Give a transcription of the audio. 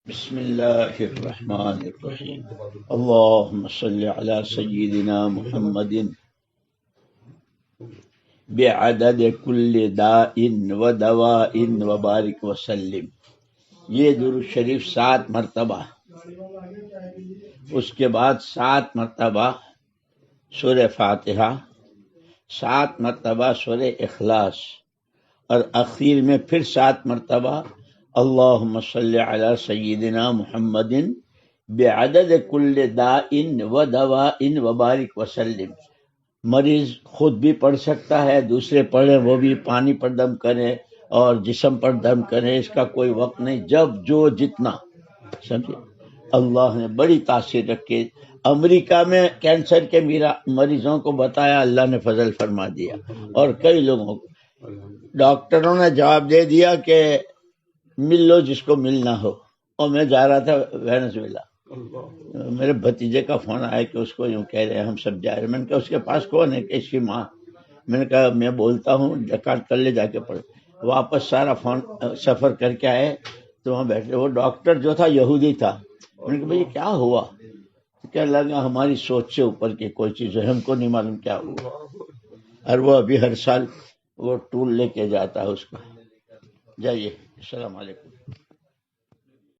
بسم اللہ الرحمن الرحیم اللہم صلی علی سیدنا محمد بعدد کل داء و دواء و بارک وسلم۔ یہ درود شریف 7 مرتبہ، اس کے بعد 7 مرتبہ سورہ فاتحہ، 7 مرتبہ سورہ اخلاص، اور اخیر میں پھر 7 مرتبہ اللہم صلی علی سیدنا محمد بعدد کل داء و دواء و بارک وسلم۔ مریض خود بھی پڑھ سکتا ہے، دوسرے پڑھیں، وہ بھی پانی پر دم کریں اور جسم پر دم کریں، اس کا کوئی وقت نہیں، جب جو جتنا سمجھے۔ اللہ نے بڑی تاثیر رکھی۔ امریکہ میں کینسر کے مریضوں کو بتایا، اللہ نے فضل فرما دیا، اور کئی لوگوں کو ڈاکٹروں نے جواب دے دیا کہ مل لو جس کو ملنا ہو۔ اور میں جا رہا تھا وینزویلا، میرے بھتیجے کا فون آیا کہ اس کو یوں کہہ رہے ہیں ہم سب جا رہے ہیں۔ میں نے کہا اس کے پاس کون ہے؟ کہ اس کی ماں۔ میں نے کہا میں بولتا ہوں، ریکارڈ کر لے، جا کے پڑھ۔ واپس سارا فون سفر کر کے آئے تو وہاں بیٹھے، وہ ڈاکٹر جو تھا یہودی تھا۔ میں نے کہا بھئی کیا ہوا؟ کہنے لگا ہماری سوچ سے اوپر کی کوئی چیز ہے، ہم کو نہیں معلوم کیا ہوا۔ اور وہ ابھی ہر سال وہ ٹول لے کے جاتا ہے اس کا۔ جائیے، السلام علیکم۔